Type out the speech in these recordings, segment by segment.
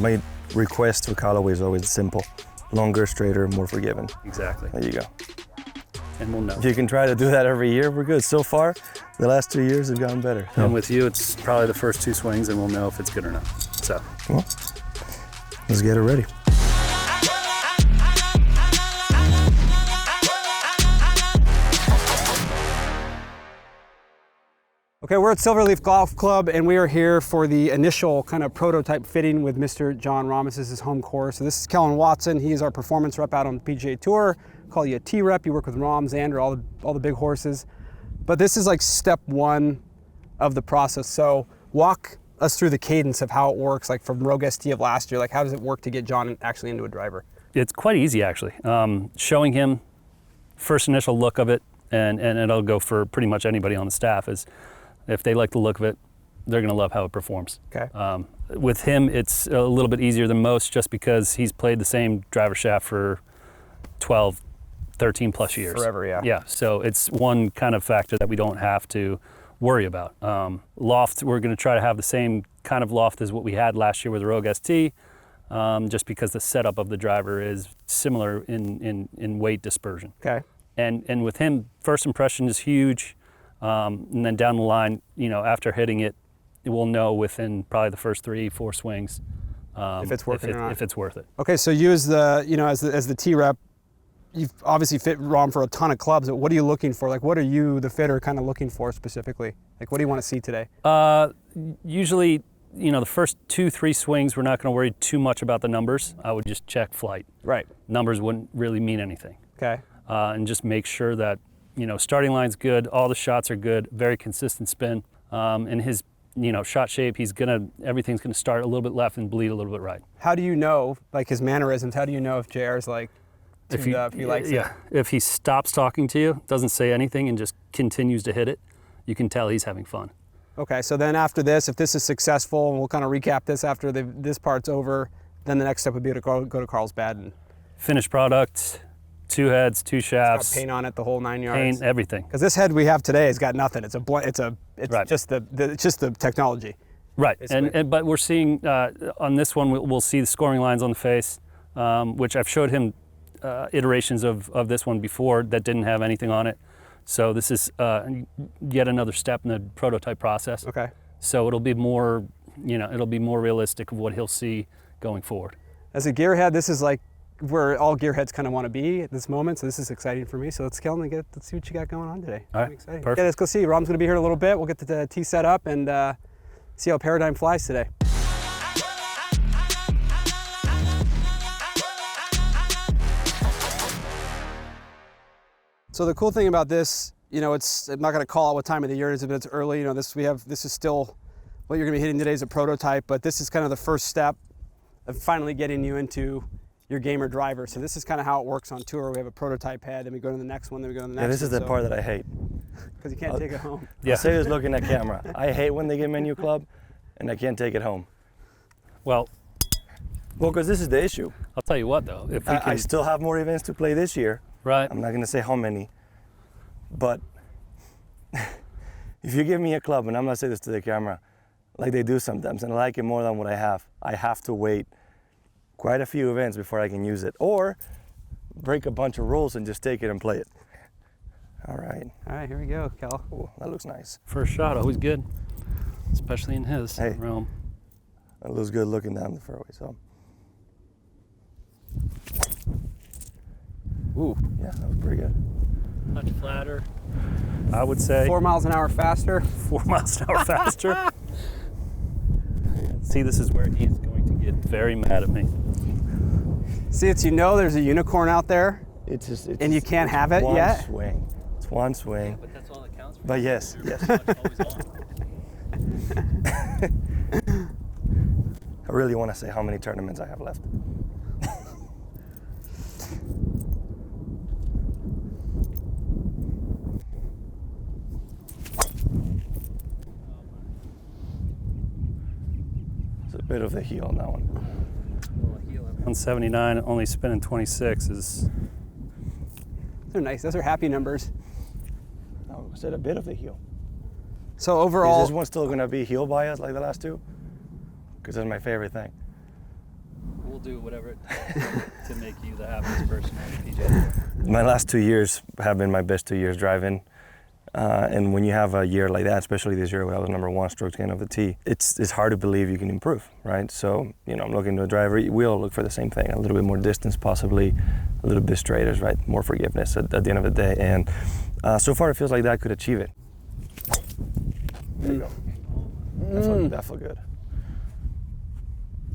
My request for Callaway is always simple. Longer, straighter, more forgiving. Exactly. There you go. And we'll know. If you can try to do that every year, we're good. So far, the last 2 years have gotten better. And with you, it's probably the first 2 swings and we'll know if it's good or not. So, well, let's get it ready. Okay, we're at Silverleaf Golf Club and we are here for the initial kind of prototype fitting with Mr. Jon Rahm. This is his home course. So this is Kellen Watson. He is our performance rep out on the PGA Tour. Call you a T-rep. You work with Rahm, Xander, all the big horses. But this is like step 1 of the process. So walk us through the cadence of how it works, like from Rogue ST of last year. Like how does it work to get Jon actually into a driver? it's quite easy actually. Showing him first initial look of it, and it'll go for pretty much anybody on the staff, is if they like the look of it, they're going to love how it performs. Okay. With him, it's a little bit easier than most just because he's played the same driver shaft for 12, 13 plus years. Forever, yeah. Yeah, so it's one kind of factor that we don't have to worry about. Loft, we're going to try to have the same kind of loft as what we had last year with the Rogue ST, just because the setup of the driver is similar in weight dispersion. Okay. And with him, first impression is huge. And then down the line, you know, after hitting it, we'll know within probably the first 3-4 swings if it's working or not. If it's worth it. Okay, so you as the, you know, as the T-rep, you've obviously fit Rahm for a ton of clubs. What are you looking for? Like, what are you, the fitter, kind of looking for specifically? Like, what do you want to see today? Usually, you know, the first 2-3 swings, we're not going to worry too much about the numbers. I would just check flight. Right. Numbers wouldn't really mean anything. Okay. And just make sure that, you know, starting line's good, all the shots are good, very consistent spin. And his, you know, shot shape, everything's gonna start a little bit left and bleed a little bit right. How do you know, like his mannerisms, how do you know if JR's like tuned up, he likes it? If he stops talking to you, doesn't say anything and just continues to hit it, you can tell he's having fun. Okay, so then after this, if this is successful, and we'll kind of recap this after this part's over, then the next step would be to go to Carlsbad and finished product, 2 heads, 2 shafts, paint on it, the whole 9 yards. paint everything. Because this head we have today has got nothing. It's Right. just the technology. Right, but we're seeing on this one we'll see the scoring lines on the face, which I've showed him iterations of this one before that didn't have anything on it. So this is yet another step in the prototype process. Okay. So it'll be more, you know, it'll be more realistic of what he'll see going forward. As a gearhead, this is like where all gearheads kind of want to be at this moment. So this is exciting for me. So let's see what you got going on today. All right, I'm excited. perfect. Yeah, let's go see. Rahm's going to be here in a little bit. We'll get the tee set up and see how Paradym flies today. So the cool thing about this, you know, I'm not going to call out what time of the year it is, but it's early. You know, this is still what you're going to be hitting today is a prototype, but this is kind of the first step of finally getting you into your gamer driver. So this is kind of how it works on tour. We have a prototype head, then we go to the next one, then we go to the next one. Yeah, this is the part that I hate. Because you can't take it home. Yeah. Serious looking at camera. I hate when they give me a new club and I can't take it home. Well, because this is the issue. I'll tell you what though, if we can, I still have more events to play this year. right? I'm not going to say how many, but if you give me a club, and I'm going to say this to the camera, like they do sometimes, and I like it more than what I have to wait quite a few events before I can use it, or break a bunch of rules and just take it and play it. All right. All right, here we go, Cal. Oh, that looks nice. First shot, always good, especially in his realm. That looks good looking down the fairway, so. Ooh. Yeah, that was pretty good. Much flatter, I would say. 4 miles an hour faster. 4 miles an hour faster. See, this is where he is going to get very mad at me. See, it's, you know, there's a unicorn out there, and you can't have it yet. Swing. It's one swing. Yeah, but that's all that counts for But yes. I really want to say how many tournaments I have left. It's a bit of the heel on that one. 179, only spinning 26 is. They're nice. Those are happy numbers. No, I said a bit of the heel. So overall, Is this one still going to be heel bias like the last two? Because that's my favorite thing. do whatever it takes to make you the happiest person on the PGA Tour. My last 2 years have been my best 2 years driving. And when you have a year like that, especially this year when I was #1 strokes gain of the tee, it's hard to believe you can improve, right? So, I'm looking to a driver. We all look for the same thing, a little bit more distance, possibly a little bit straighter, right? More forgiveness at the end of the day. And so far it feels like that could achieve it. There you go. That felt good.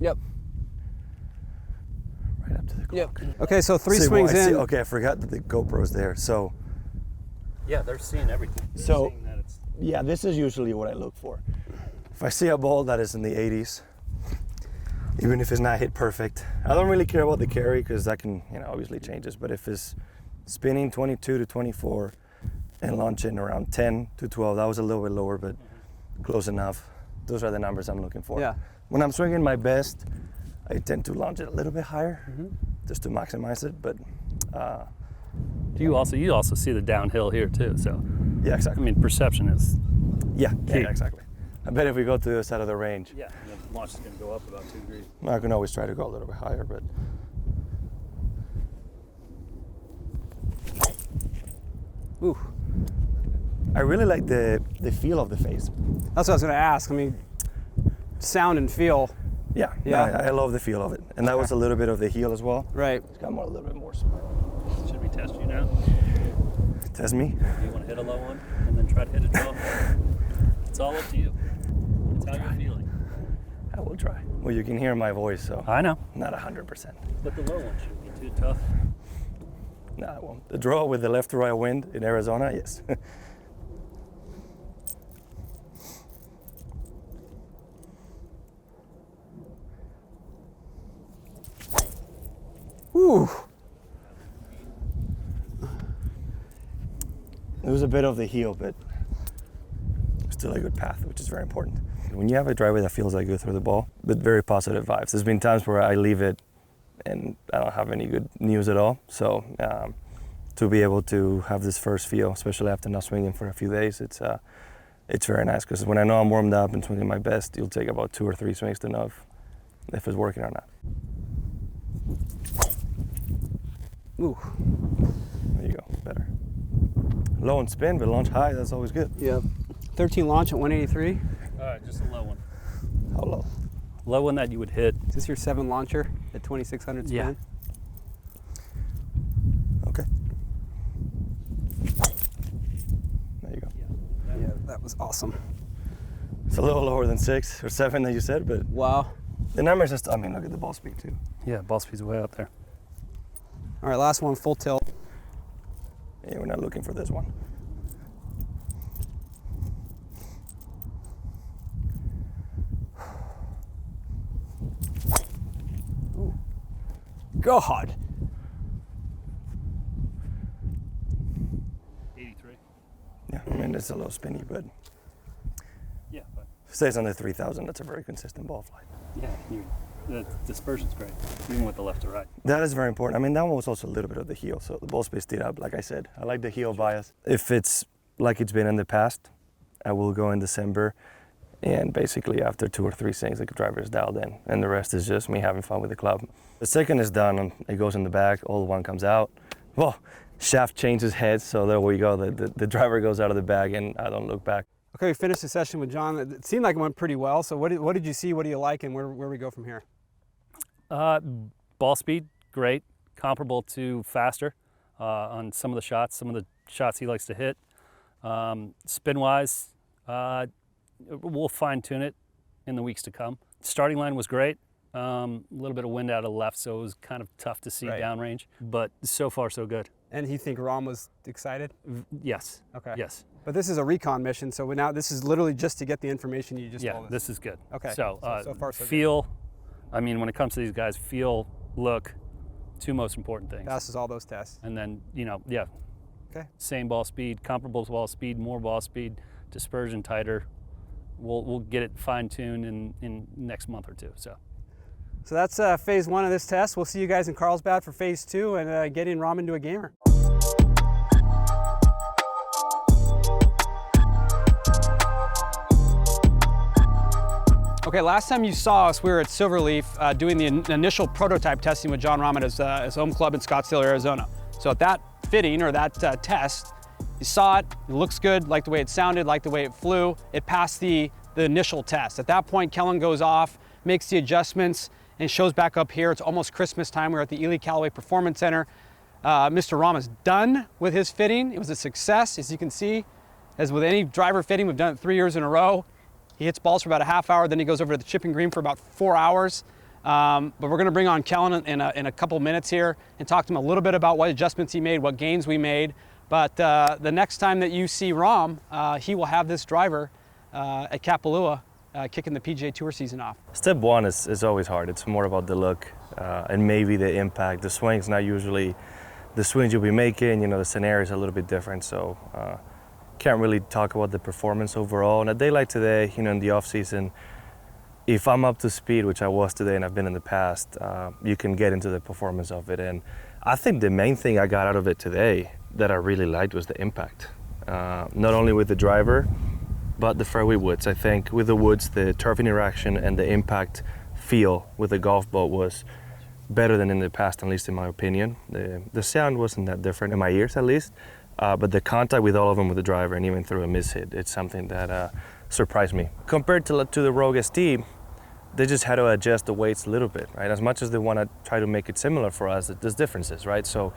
Yep. Right up to the clock. Yep. Okay, so three See, swings in. Okay, I forgot that the GoPro's there. So, Yeah, they're seeing everything. They're So- seeing that it's yeah, this is usually what I look for. If I see a ball that is in the 80s, even if it's not hit perfect, I don't really care about the carry because that can, obviously changes. But if it's spinning 22 to 24 and launching around 10 to 12, that was a little bit lower, but close enough. Those are the numbers I'm looking for. Yeah. When I'm swinging my best, I tend to launch it a little bit higher just to maximize it. But you also see the downhill here too. So yeah, I exactly. mean, perception is Yeah, key. exactly. I bet if we go to the other side of the range, the launch is going to go up about 2 degrees. I can always try to go a little bit higher, but Ooh. I really like the feel of the face. That's what I was going to ask. I mean, sound and feel. Yeah, Yeah. I love the feel of it. And that was a little bit of the heel as well. Right. It's got a little bit more spin. Should we test you now? Test me? Do you want to hit a low one and then try to hit a draw? It's all up to you. It's how you're feeling. I will try. Well, you can hear my voice, so I know. not 100%. But the low one shouldn't be too tough. No, I won't. The draw with the left to right wind in Arizona, yes. Ooh. It was a bit of the heel, but still a good path, which is very important. When you have a driver that feels like good through the ball, but very positive vibes. There's been times where I leave it and I don't have any good news at all. So to be able to have this first feel, especially after not swinging for a few days, it's very nice. Because when I know I'm warmed up and swinging my best, you'll take about 2 or 3 swings to know if it's working or not. Ooh. There you go, better. Low and spin, but launch high, that's always good. Yep. 13 launch at 183. All right, just a low one. How low? Low one that you would hit. Is this your 7 launcher at 2600 spin? Yeah. Okay. There you go. Yeah, that was awesome. It's a little lower than 6 or 7 that you said, but Wow. the numbers just, look at the ball speed too. Yeah, ball speed's way up there. All right, last one, full tilt. Yeah, we're not looking for this one. God. 83. Yeah, it's a little spinny, but Yeah, but if it stays under 3,000, that's a very consistent ball flight. yeah, the dispersion's great, even with the left to right. That is very important. That one was also a little bit of the heel, so the ball speed stayed up, like I said. I like the heel bias. If it's like it's been in the past, I will go in December, and basically after 2 or 3 swings, the driver is dialed in, and the rest is just me having fun with the club. The second is done, and it goes in the bag, all one comes out. Well, shaft changes heads, so there we go. The driver goes out of the bag, and I don't look back. Okay, we finished the session with John. It seemed like it went pretty well. So what did you see? What do you like? And where we go from here? Ball speed, great. Comparable to faster on some of the shots he likes to hit. Spin-wise, we'll fine-tune it in the weeks to come. Starting line was great. A little bit of wind out of the left, so it was kind of tough to see downrange. But so far, so good. And you think Rahm was excited? Yes. Okay. Yes. But this is a recon mission, so now this is literally just to get the information you just told us. Yeah, this is good. Okay. So far, so good. feel, when it comes to these guys, feel, look, 2 most important things. Passes all those tests. And then, Okay. same ball speed, comparable ball speed, more ball speed, dispersion tighter. We'll get it fine-tuned in next month or 2. So that's phase 1 of this test. We'll see you guys in Carlsbad for phase 2 and getting Rahm into a gamer. Okay, last time you saw us, we were at Silverleaf doing the initial prototype testing with Jon Rahm at his home club in Scottsdale, Arizona. So at that fitting, or that test, you saw it, it looks good, like the way it sounded, like the way it flew. It passed the initial test. At that point, Kellen goes off, makes the adjustments, and shows back up here. It's almost Christmas time. We're at the Ely Callaway Performance Center. Mr. Rahm is done with his fitting. It was a success, as you can see. As with any driver fitting, we've done it 3 years in a row. He hits balls for about a half hour, then he goes over to the chipping green for about 4 hours. But we're gonna bring on Kellen in a couple minutes here and talk to him a little bit about what adjustments he made, what gains we made. But the next time that you see Rahm, he will have this driver at Kapalua kicking the PGA Tour season off. Step one is always hard. It's more about the look and maybe the impact. The swing's not usually the swings you'll be making. You know, the scenario is a little bit different. So can't really talk about the performance overall. On a day like today, you know, in the off season, if I'm up to speed, which I was today and I've been in the past, you can get into the performance of it. And I think the main thing I got out of it today that I really liked was the impact. Not only with the driver, but the fairway woods. I think with the woods, the turf interaction and the impact feel with the golf ball was better than in the past, at least in my opinion. The sound wasn't that different in my ears, at least. But the contact with all of them with the driver and even through a miss hit, it's something that surprised me. Compared to the Rogue ST, they just had to adjust the weights a little bit, right? As much as they want to try to make it similar for us, there's differences, right? So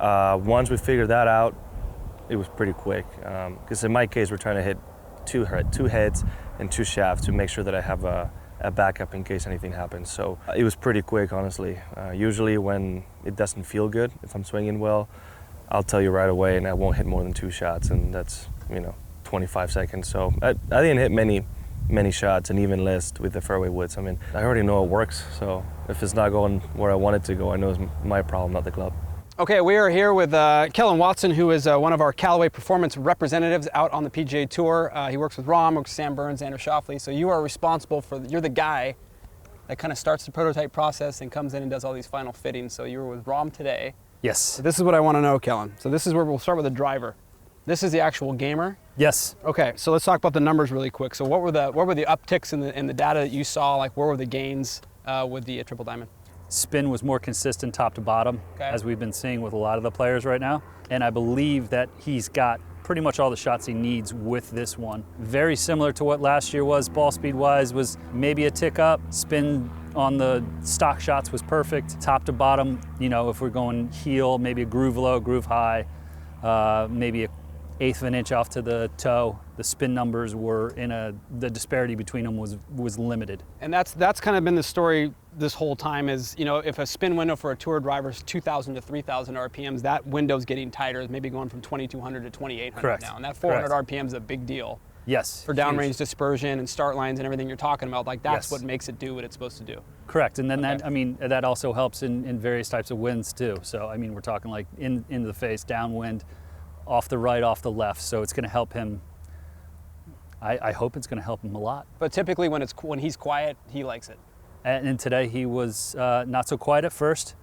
once we figured that out, it was pretty quick. Because in my case, we're trying to hit two heads and 2 shafts to make sure that I have a backup in case anything happens. So it was pretty quick, honestly. Usually when it doesn't feel good, if I'm swinging well, I'll tell you right away, and I won't hit more than 2 shots, and that's, 25 seconds. So I didn't hit many shots, and even less with the fairway woods. I mean, I already know it works, so if it's not going where I want it to go, I know it's my problem, not the club. Okay, we are here with Kellen Watson, who is one of our Callaway Performance representatives out on the PGA Tour. He works with Rahm, works with Sam Burns, Andrew Shoffley. So you are responsible you're the guy that kind of starts the prototype process and comes in and does all these final fittings. So you were with Rahm today. Yes. So this is what I want to know, Kellen. So this is where we'll start with the driver. This is the actual gamer. Yes. Okay, so let's talk about the numbers really quick. So what were the upticks in the data that you saw? Like, where were the gains with the Triple Diamond? Spin was more consistent top to bottom, okay, as we've been seeing with a lot of the players right now. And I believe that he's got pretty much all the shots he needs with this one. Very similar to what last year was, ball speed wise, was maybe a tick up. Spin on the stock shots was perfect. Top to bottom, if we're going heel, maybe a groove low, groove high, maybe an 1/8 of an inch off to the toe. The spin numbers were the disparity between them was limited. And that's kind of been the story this whole time is, if a spin window for a tour driver is 2,000 to 3,000 RPMs, that window's getting tighter, maybe going from 2,200 to 2,800 now. And that 400 RPM is a big deal. Yes. For downrange dispersion and start lines and everything you're talking about, like that's yes, what makes it do what it's supposed to do. Correct, and then that also helps in various types of winds too. So we're talking like into the face, downwind, off the right, off the left. So it's going to help him. I hope it's going to help him a lot. But typically when he's quiet, he likes it. And today he was not so quiet at first.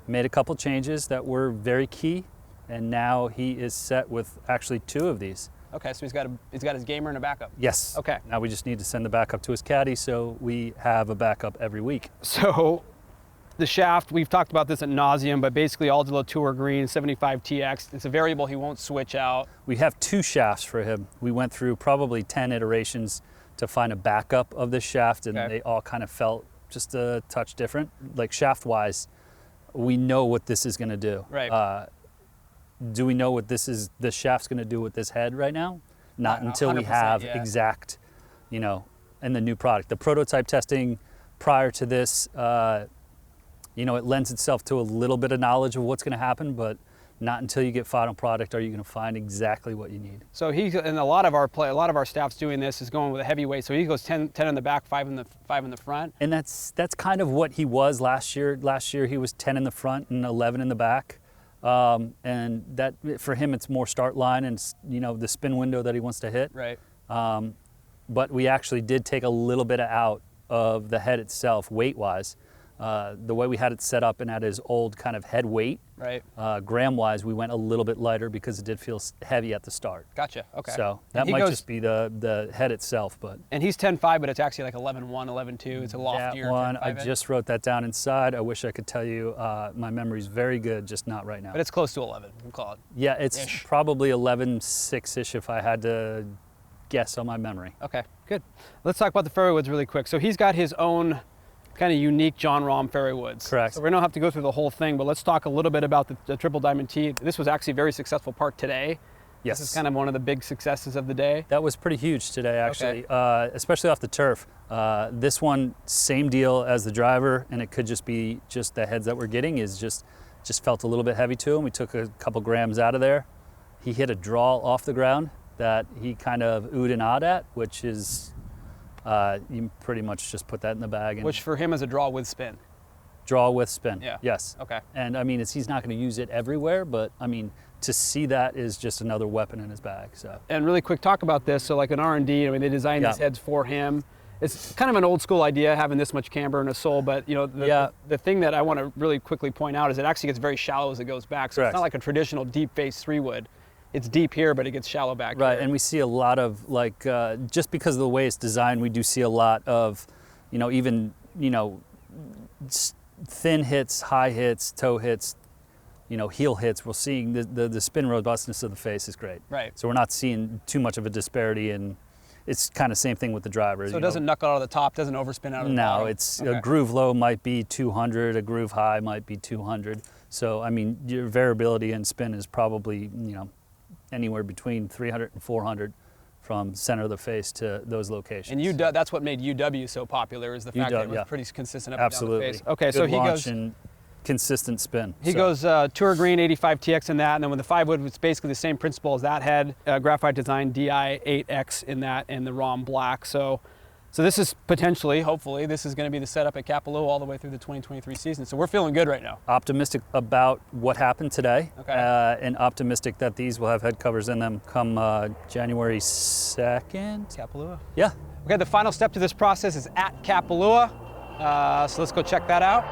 Made a couple changes that were very key, and now he is set with actually 2 of these. Okay, so he's got his gamer and a backup. Yes. Okay. Now we just need to send the backup to his caddy, so we have a backup every week. So the shaft, we've talked about this ad nauseum, but basically Aldilo Tour Green 75 TX. It's a variable he won't switch out. We have 2 shafts for him. We went through probably 10 iterations to find a backup of this shaft, and they all kind of felt just a touch different. Like shaft-wise, we know what this is going to do. Right. Do we know what this shaft's going to do with this head right now? Not until we have exact, and the new product. The prototype testing prior to this, it lends itself to a little bit of knowledge of what's going to happen, but not until you get final product are you going to find exactly what you need. So and a lot of our staff's doing this is going with a heavyweight. So he goes 10 in the back, 5 in the front. And that's kind of what he was last year. Last year he was 10 in the front and 11 in the back. And that for him it's more start line and the spin window that he wants to hit. Right. But we actually did take a little bit out of the head itself weight-wise. The way we had it set up and at his old kind of head weight, Right. gram-wise, we went a little bit lighter because it did feel heavy at the start. Gotcha. Okay. So that might just be the head itself, but And he's 10.5, but it's actually like 11.1, 11.2. It's a loftier that one, I 10.5 inch. just wrote that down inside. I wish I could tell you. My memory's very good, just not right now. But it's close to 11, we'll call it. Yeah, it's ish. probably 11.6-ish if I had to guess on my memory. Okay, good. Let's talk about the fairway woods really quick. So he's got his own kind of unique Jon Rahm fairway woods. Correct. So we don't have to go through the whole thing, but let's talk a little bit about the Triple Diamond Tee. This was actually a very successful part today. Yes. This is kind of one of the big successes of the day. That was pretty huge today, actually, Okay. especially off the turf. This one, same deal as the driver, and it could just be just the heads that we're getting is just felt a little bit heavy to him. We took a couple grams out of there. He hit a draw off the ground that he kind of oohed and ahed at, which is you pretty much just put that in the bag and Which for him is a draw with spin. draw with spin. Yeah. Yes. Okay. And I mean, he's not going to use it everywhere, but I mean, to see that is just another weapon in his bag. So. And really quick talk about this. So like an R&D, I mean, they designed these Yeah. heads for him. It's kind of an old school idea having this much camber in a sole, but you know, the thing that I want to really quickly point out is it actually gets very shallow as it goes back. So Correct. it's not like a traditional deep face 3-wood. It's deep here, but it gets shallow back Right, here. and we see a lot of like, just because of the way it's designed, we do see a lot of, even, thin hits, high hits, toe hits, heel hits. We're seeing the spin robustness of the face is great. Right. So we're not seeing too much of a disparity, and it's kind of same thing with the driver. So it doesn't knuckle out of the top, doesn't overspin out of the bottom? No, it's Okay. a groove low might be 200, a groove high might be 200. So, I mean, your variability in spin is probably, anywhere between 300 and 400 from center of the face to those locations. And that's what made UW so popular, is the fact that it was yeah. pretty consistent up Absolutely. and down the face. Okay, Good so he launch goes and consistent spin. He So, goes Tour Green 85 TX in that, and then with the 5-wood, it's basically the same principle as that head. Graphite design DI 8X in that, and the Rahm Black. So this is potentially, hopefully, this is going to be the setup at Kapalua all the way through the 2023 season. So we're feeling good right now. optimistic about what happened today, Okay. and optimistic that these will have head covers in them come January 2nd. Kapalua. Yeah. Okay, the final step to this process is at Kapalua. So let's go check that out.